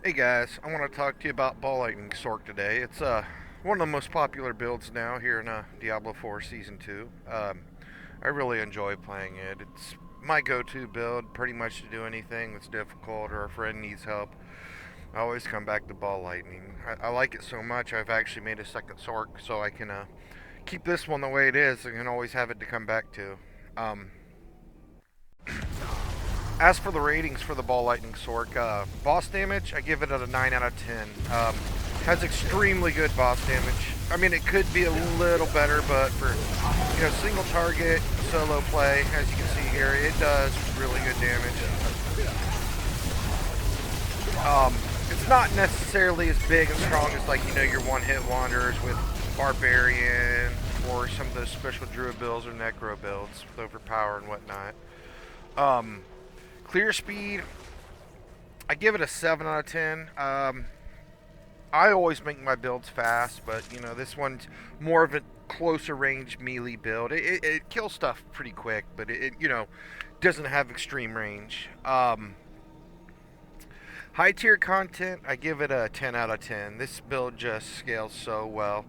Hey guys, I want to talk to you about Ball Lightning Sork today. It's one of the most popular builds now here in Diablo 4 Season 2. I really enjoy playing it. It's my go-to build pretty much to do anything that's difficult or a friend needs help. I always come back to Ball Lightning. I like it so much I've actually made a second Sork so I can keep this one the way it is and can always have it to come back to. Um, As for the ratings for the Ball Lightning Sork, boss damage, I give it a 9 out of 10. Has extremely good boss damage. I mean, it could be a little better, but for single target solo play, as you can see here, it does really good damage. It's not necessarily as big and strong as your one-hit wonders with Barbarian or some of those special Druid builds or Necro builds with Overpower and whatnot. Clear speed, I give it a 7 out of 10. I always make my builds fast, but this one's more of a closer range melee build. It kills stuff pretty quick, but it doesn't have extreme range. High tier content, I give it a 10 out of 10. This build just scales so well.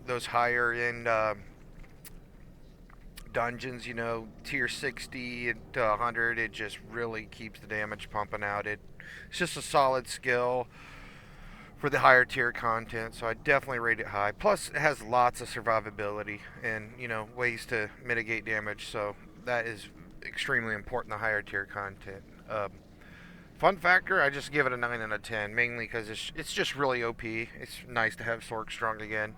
Those higher end dungeons, tier 60 to 100, it just really keeps the damage pumping out. It's just a solid skill for the higher tier content, so I definitely rate it high. Plus, it has lots of survivability and, ways to mitigate damage, so that is extremely important, the higher tier content. Fun factor, I just give it a 9 out of 10, mainly because it's just really OP. It's nice to have Sork strong again.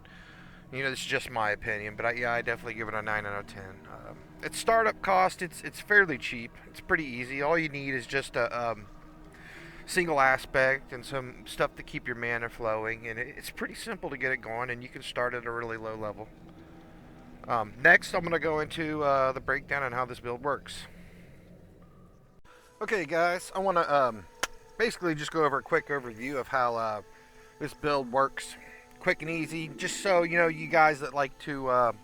It's just my opinion, but I definitely give it a 9 out of 10. Its startup cost, it's fairly cheap. It's pretty easy. All you need is just a single aspect and some stuff to keep your mana flowing, and it's pretty simple to get it going, and you can start at a really low level. Next, I'm going to go into the breakdown on how this build works. Okay, guys, I want to basically just go over a quick overview of how this build works. Quick and easy, just so you guys that like to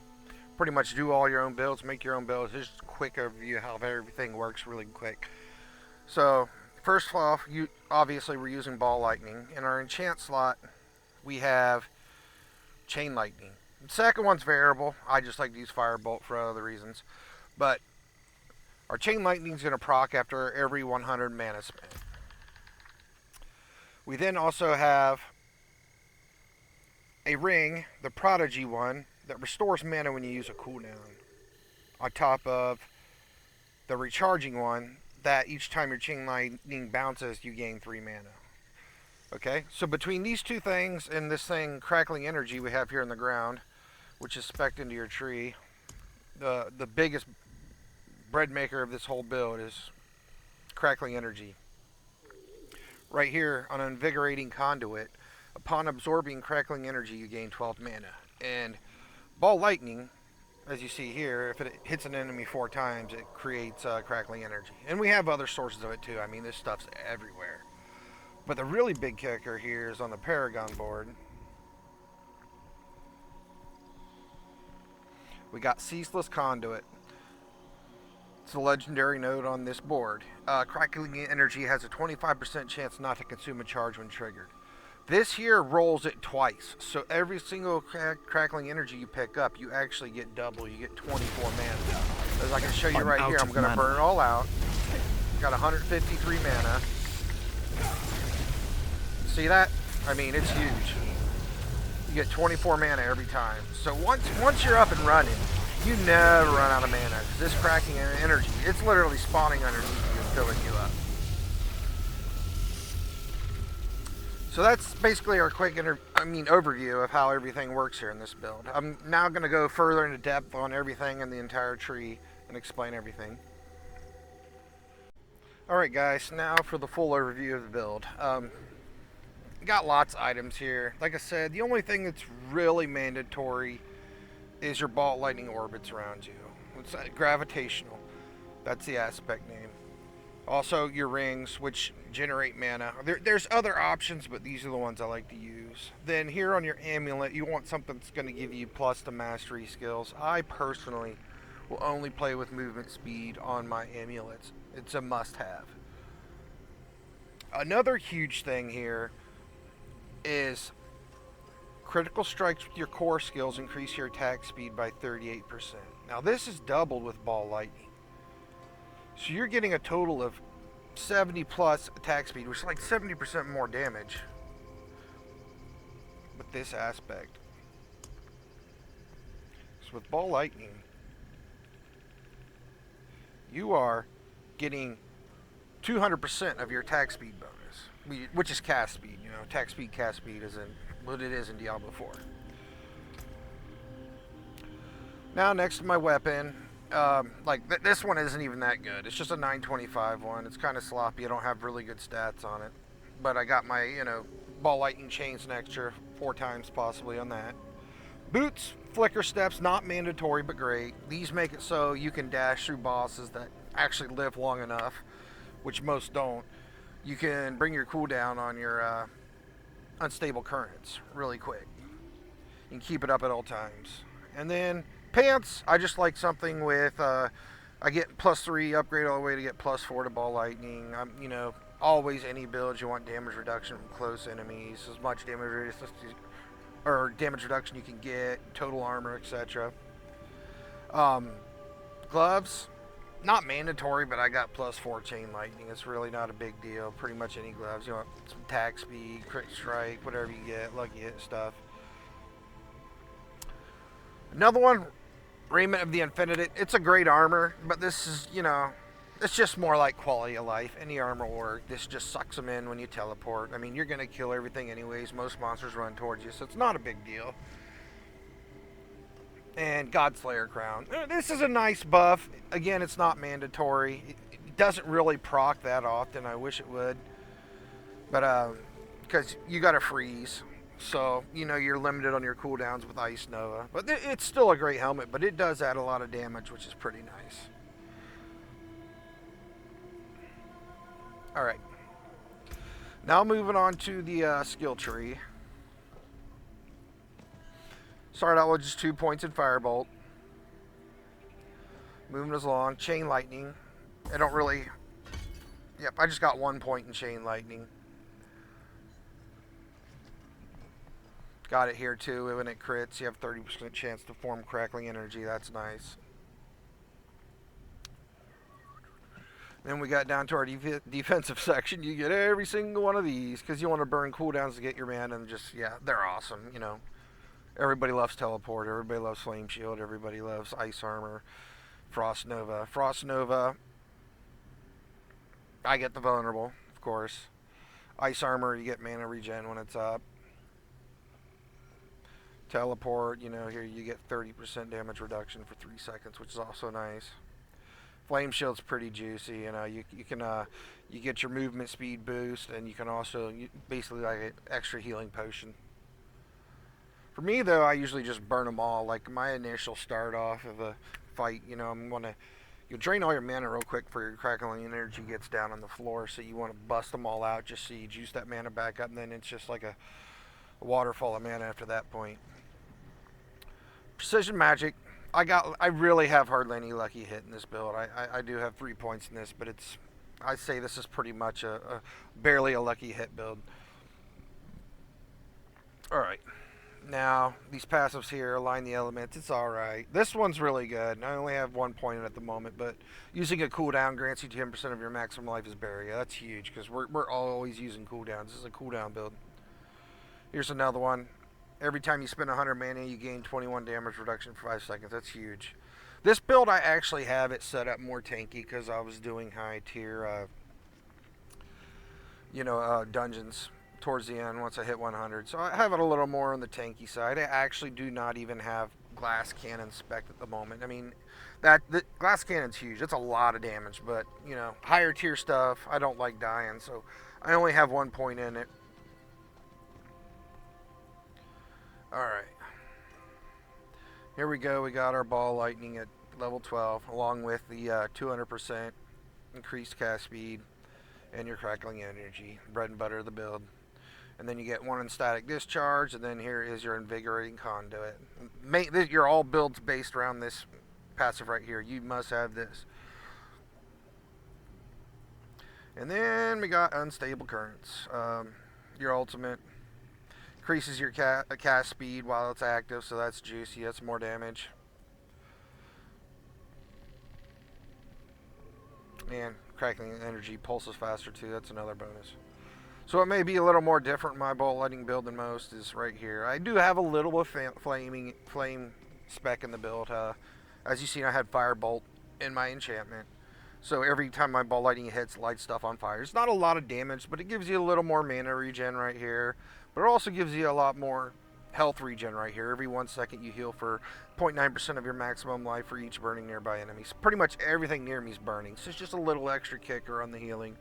pretty much do all your own builds, make your own builds. Just a quick overview of how everything works really quick. So first off, obviously we're using Ball Lightning. In our enchant slot, we have Chain Lightning. The second one's variable. I just like to use Firebolt for other reasons. But our Chain Lightning is going to proc after every 100 mana spent. We then also have a ring, the Prodigy one, that restores mana when you use a cooldown. On top of the recharging one, that each time your Chain Lightning bounces, you gain 3 mana. Okay, so between these two things and this thing, Crackling Energy, we have here in the ground, which is spec'd into your tree, the biggest bread maker of this whole build is Crackling Energy. Right here on Invigorating Conduit, upon absorbing Crackling Energy, you gain 12 mana. And Ball Lightning, as you see here, if it hits an enemy 4 times, it creates Crackling Energy. And we have other sources of it too. I mean, this stuff's everywhere. But the really big kicker here is on the Paragon Board. We got Ceaseless Conduit. It's a legendary node on this board. Crackling Energy has a 25% chance not to consume a charge when triggered. This here rolls it twice, so every single Crackling Energy you pick up, you actually get double. You get 24 mana. As I can show you right here, I'm going to burn it all out. Got 153 mana. See that? I mean, it's huge. You get 24 mana every time. So once you're up and running, you never run out of mana. Because this Crackling Energy, it's literally spawning underneath you and filling you up. So that's basically our quick overview of how everything works here in this build. I'm now going to go further into depth on everything in the entire tree and explain everything. Alright guys, now for the full overview of the build. Got lots of items here. Like I said, the only thing that's really mandatory is your Ball Lightning orbits around you. It's gravitational. That's the aspect name. Also, your rings, which generate mana. There's other options, but these are the ones I like to use. Then here on your amulet, you want something that's going to give you plus to mastery skills. I personally will only play with movement speed on my amulets. It's a must-have. Another huge thing here is critical strikes with your core skills increase your attack speed by 38%. Now this is doubled with ball lightning. So you're getting a total of 70 plus attack speed, which is like 70% more damage with this aspect. So with ball lightning, you are getting 200% of your attack speed bonus, which is cast speed. You know, attack speed, cast speed isn't what it is in Diablo 4. Now, next to my weapon, this one isn't even that good. It's just a 925 one. It's kind of sloppy. I don't have really good stats on it, but I got my ball lightning chains an extra 4 times possibly on that. Boots, flicker steps, not mandatory but great. These make it so you can dash through bosses that actually live long enough, which most don't. You can bring your cooldown on your unstable currents really quick. You can keep it up at all times. And then pants, I just like something with I get +3 upgrade all the way to get +4 to ball lightning. Always any build you want damage reduction from close enemies, as much damage reduction you can get, total armor, etc. Gloves, not mandatory, but I got +4 chain lightning. It's really not a big deal. Pretty much any gloves. You want some attack speed, crit strike, whatever you get, lucky hit stuff. Another one, Raiment of the Infinite. It's a great armor, but this is, it's just more like quality of life. Any armor will work. This just sucks them in when you teleport. I mean, you're going to kill everything anyways. Most monsters run towards you, so it's not a big deal. And Godslayer Crown. This is a nice buff. Again, it's not mandatory. It doesn't really proc that often. I wish it would. But, because you got to freeze. So, you're limited on your cooldowns with Ice Nova. But it's still a great helmet, but it does add a lot of damage, which is pretty nice. Alright. Now moving on to the skill tree. Start out with just 2 points in Firebolt. Moving us along. Chain Lightning. I don't really... Yep, I just got 1 point in Chain Lightning. Got it here too. When it crits, you have 30% chance to form crackling energy. That's nice. Then we got down to our defensive section. You get every single one of these because you want to burn cooldowns to get your mana, and just, yeah, they're awesome. Everybody loves Teleport. Everybody loves Flame Shield. Everybody loves Ice Armor. Frost Nova. Frost Nova, I get the Vulnerable, of course. Ice Armor, you get mana regen when it's up. Teleport, here you get 30% damage reduction for 3 seconds, which is also nice. Flame Shield's pretty juicy. You get your movement speed boost, and you can also basically like an extra healing potion. For me, though, I usually just burn them all. Like my initial start off of a fight, you'll drain all your mana real quick before your crackling energy gets down on the floor. So you want to bust them all out just so you juice that mana back up, and then it's just like a waterfall of mana after that point. Precision Magic. I really have hardly any lucky hit in this build. I do have 3 points in this, but I say this is pretty much a barely a lucky hit build. Alright. Now, these passives here, align the elements, it's alright. This one's really good. I only have 1 point in it at the moment, but using a cooldown grants you 10% of your maximum life as barrier. That's huge, because we're always using cooldowns. This is a cooldown build. Here's another one. Every time you spend 100 mana, you gain 21 damage reduction for 5 seconds. That's huge. This build, I actually have it set up more tanky because I was doing high tier, dungeons towards the end once I hit 100. So I have it a little more on the tanky side. I actually do not even have glass cannon spec at the moment. I mean, the glass cannon's huge. It's a lot of damage, but, higher tier stuff, I don't like dying, so I only have 1 point in it. Alright. Here we go. We got our ball lightning at level 12, along with the 200% increased cast speed and your crackling energy. Bread and butter of the build. And then you get 1 in static discharge, and then here is your invigorating conduit. Your all builds based around this passive right here. You must have this. And then we got unstable currents. Your ultimate increases your cast speed while it's active, so that's juicy. That's more damage. And crackling energy pulses faster too. That's another bonus. So it may be a little more different in my ball lightning build than most is right here. I do have a little of flame spec in the build. As you see, I had firebolt in my enchantment. So every time my ball lightning hits, lights stuff on fire. It's not a lot of damage, but it gives you a little more mana regen right here. But it also gives you a lot more health regen right here. Every 1 second you heal for 0.9% of your maximum life for each burning nearby enemies. Pretty much everything near me is burning. So it's just a little extra kicker on the healing.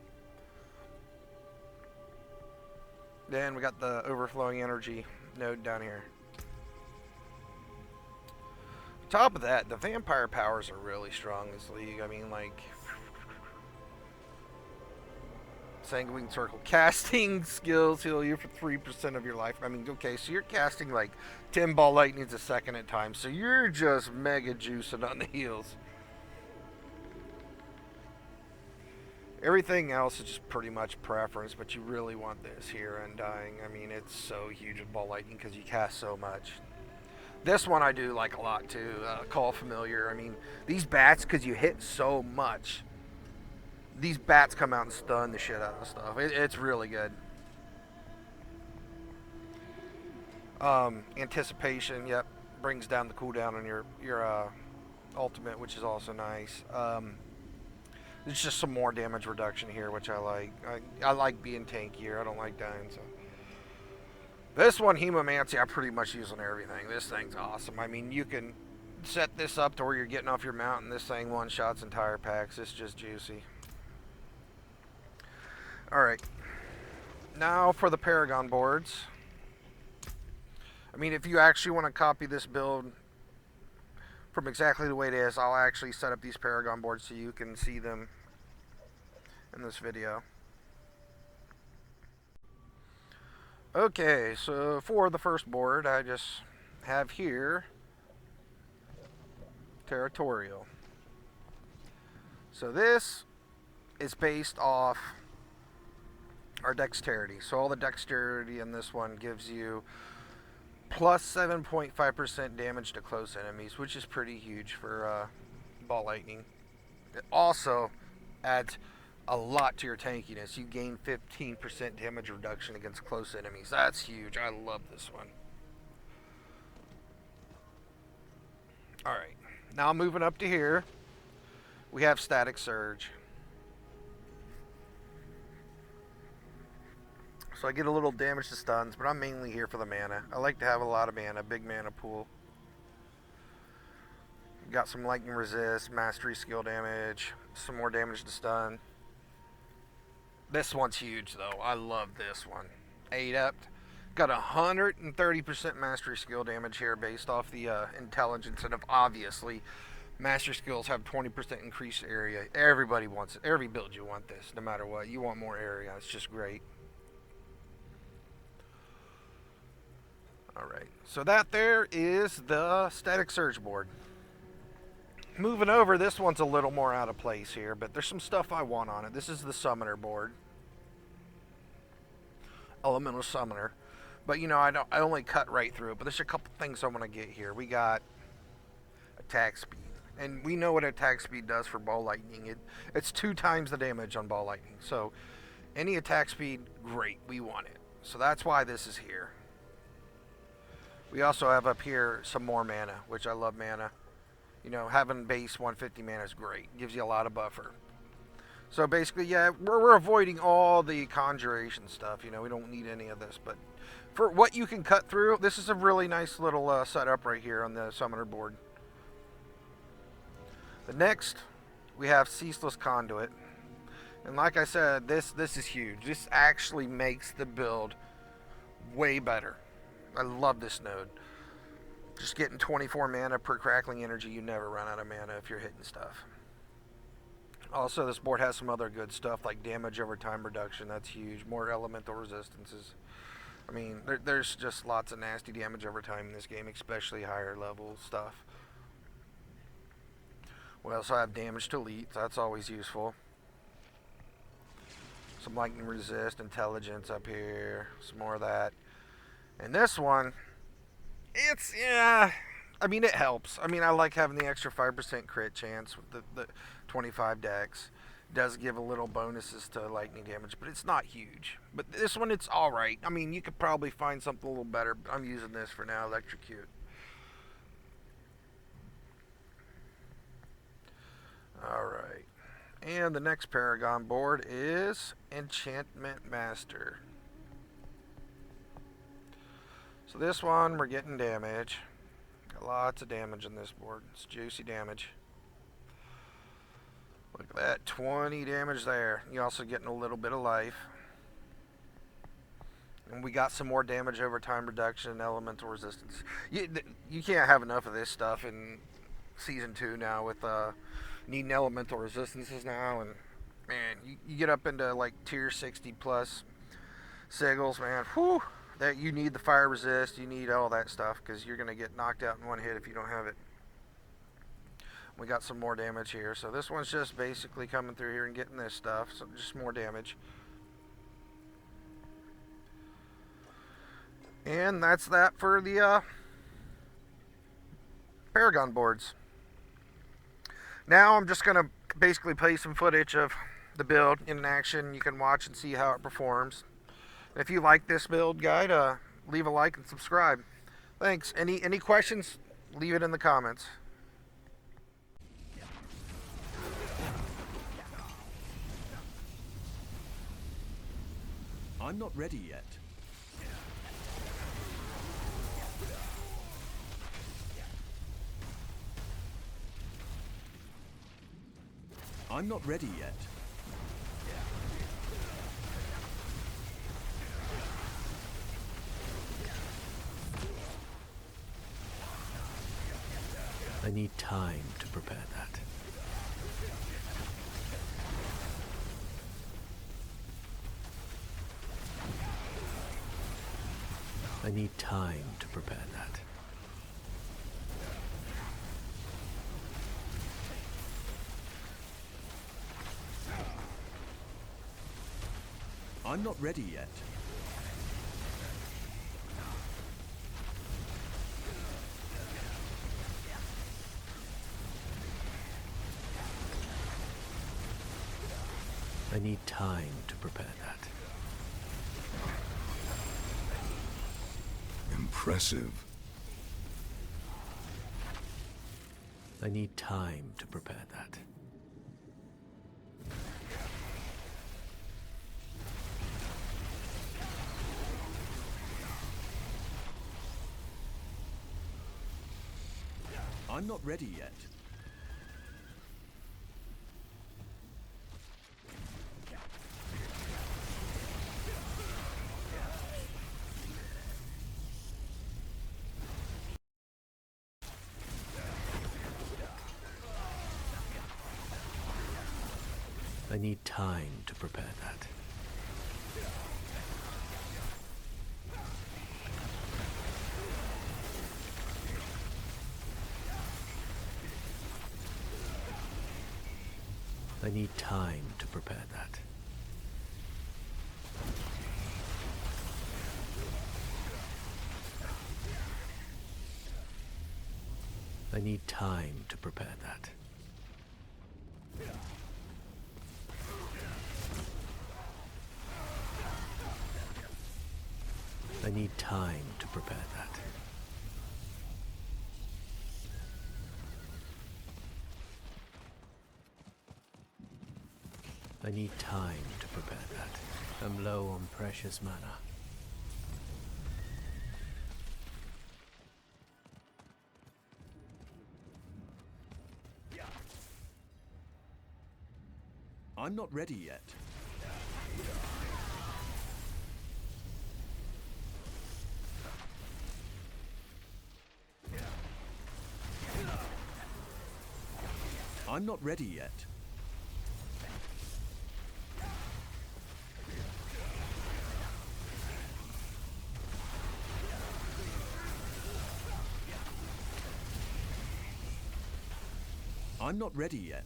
Then we got the overflowing energy node down here. On top of that, the vampire powers are really strong in this league. I mean, like, Sanguine Circle. Casting skills heal you for 3% of your life. I mean, okay, so you're casting like 10 ball lightnings a second at times. So you're just mega juicing on the heals. Everything else is just pretty much preference, but you really want this here, Undying. I mean, it's so huge with ball lightning because you cast so much. This one I do like a lot too. Call Familiar. I mean, these bats, because you hit so much, these bats come out and stun the shit out of stuff. It's really good. Anticipation, yep, brings down the cooldown on your ultimate, which is also nice. There's just some more damage reduction here, which I like. I like being tankier. I don't like dying, so. This one, Hemomancy, I pretty much use on everything. This thing's awesome. I mean, you can set this up to where you're getting off your mount, and this thing one-shots entire packs. It's just juicy. Alright. Now for the Paragon boards. I mean, if you actually want to copy this build from exactly the way it is, I'll actually set up these Paragon boards so you can see them in this video. Okay, so for the first board, I just have here Territorial. So this is based off our dexterity. So all the dexterity in this one gives you plus 7.5% damage to close enemies, which is pretty huge for ball lightning. It also adds a lot to your tankiness. You gain 15% damage reduction against close enemies. That's huge. I love this one. Alright, now moving up to here, we have Static Surge. So I get a little damage to stuns, but I'm mainly here for the mana. I like to have a lot of mana, big mana pool. Got some lightning resist, mastery skill damage, some more damage to stun. This one's huge though. I love this one. 8 up. Got 130% mastery skill damage here based off the intelligence, and obviously mastery skills have 20% increased area. Everybody wants it. Every build you want this, no matter what. You want more area. It's just great. Alright, so that there is the Static Surge board. Moving over, this one's a little more out of place here, but there's some stuff I want on it. This is the Summoner board. Elemental Summoner. But you know, I only cut right through it, but there's a couple things I want to get here. We got attack speed. And we know what attack speed does for ball lightning. It's 2 times the damage on ball lightning. So any attack speed, great, we want it. So that's why this is here. We also have up here some more mana, which I love mana. You know, having base 150 mana is great. Gives you a lot of buffer. So basically, yeah, we're avoiding all the conjuration stuff. You know, we don't need any of this. But for what you can cut through, this is a really nice little setup right here on the Summoner board. The next, we have Ceaseless Conduit. And like I said, this is huge. This actually makes the build way better. I love this node. Just getting 24 mana per crackling energy. You never run out of mana if you're hitting stuff. Also, this board has some other good stuff like damage over time reduction. That's huge. More elemental resistances. I mean, there's just lots of nasty damage over time in this game, especially higher level stuff. We also have damage to elites. That's always useful. Some lightning resist, intelligence up here, some more of that. And this one, it's, yeah, I mean, it helps. I mean, I like having the extra 5% crit chance with the 25 dex. It does give a little bonuses to lightning damage, but it's not huge. But this one, it's alright. I mean, you could probably find something a little better, but I'm using this for now, electrocute. Alright. And the next Paragon board is Enchantment Master. So this one, we're getting damage. Got lots of damage on this board. It's juicy damage. Look at that, 20 damage there. You're also getting a little bit of life. And we got some more damage over time reduction and elemental resistance. You can't have enough of this stuff in Season 2 now with needing elemental resistances now. And man, you get up into like tier 60 plus sigils, man. Whew, that you need the fire resist, you need all that stuff, because you're going to get knocked out in one hit if you don't have it. We got some more damage here, so this one's just basically coming through here and getting this stuff, so just more damage. And that's that for the Paragon boards. Now I'm just going to basically play some footage of the build in action. You can watch and see how it performs. If you like this build guide, leave a like and subscribe. Thanks. Any questions? Leave it in the comments. I'm not ready yet. I'm not ready yet. I need time to prepare that. I need time to prepare that. I'm not ready yet. I need time to prepare that. Impressive. I need time to prepare that. I'm not ready yet. I need time to prepare that. I need time to prepare that. I need time to prepare that. I need time to prepare that. I need time to prepare that. I'm low on precious mana. I'm not ready yet. I'm not ready yet. I'm not ready yet.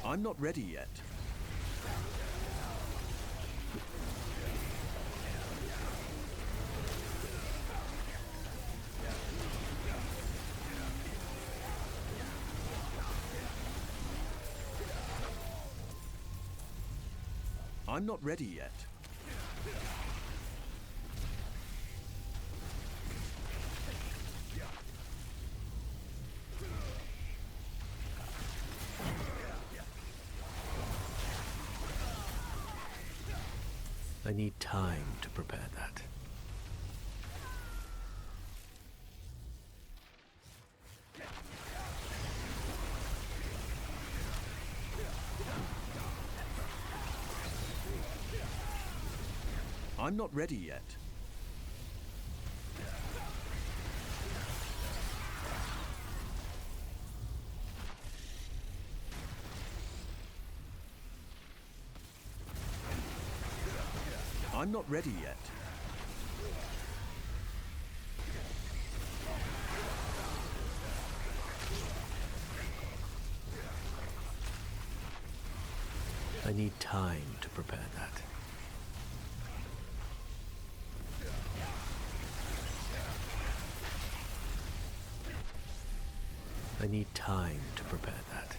I'm not ready yet. I'm not ready yet. I need time to prepare that. I'm not ready yet. I'm not ready yet. I need time to prepare that. I need time to prepare that.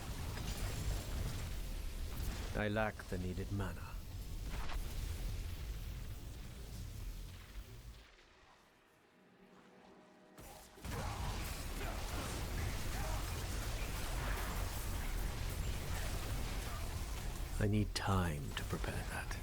I lack the needed mana. I need time to prepare that.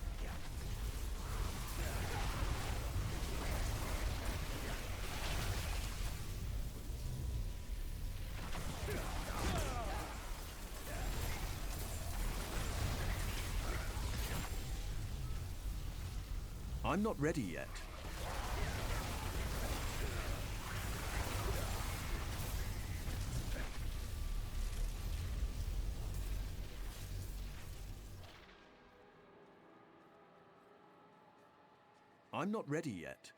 I'm not ready yet. I'm not ready yet.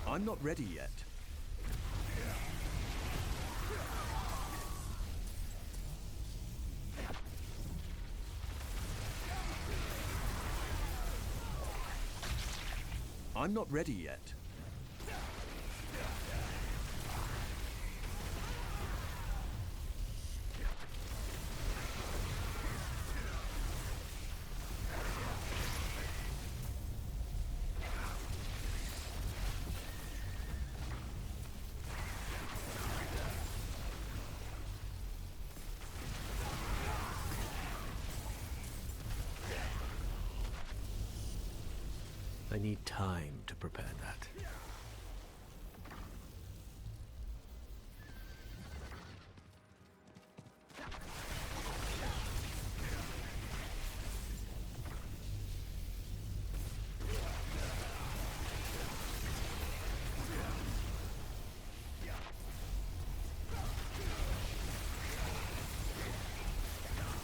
I'm not ready yet. I'm not ready yet. I need time to prepare that.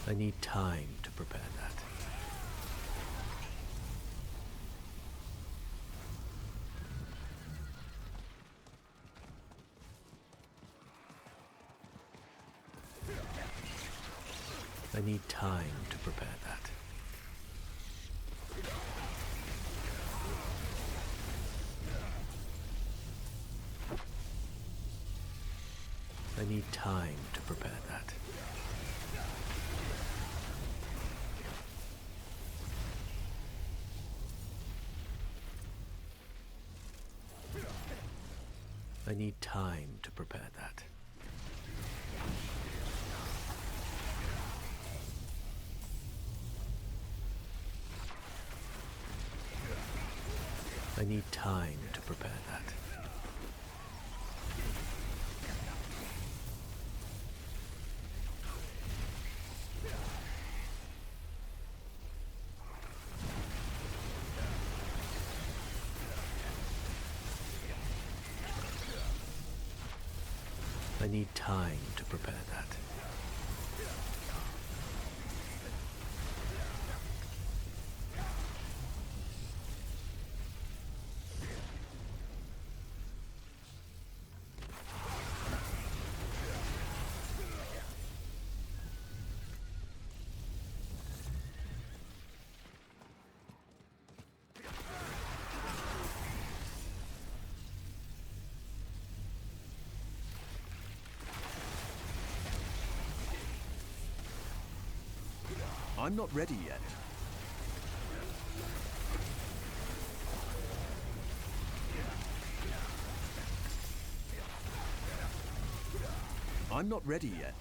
I need time to prepare that. I need time to prepare that. I need time to prepare that. I need time to prepare that. I need time to prepare that. I need time to prepare that. I'm not ready yet. I'm not ready yet.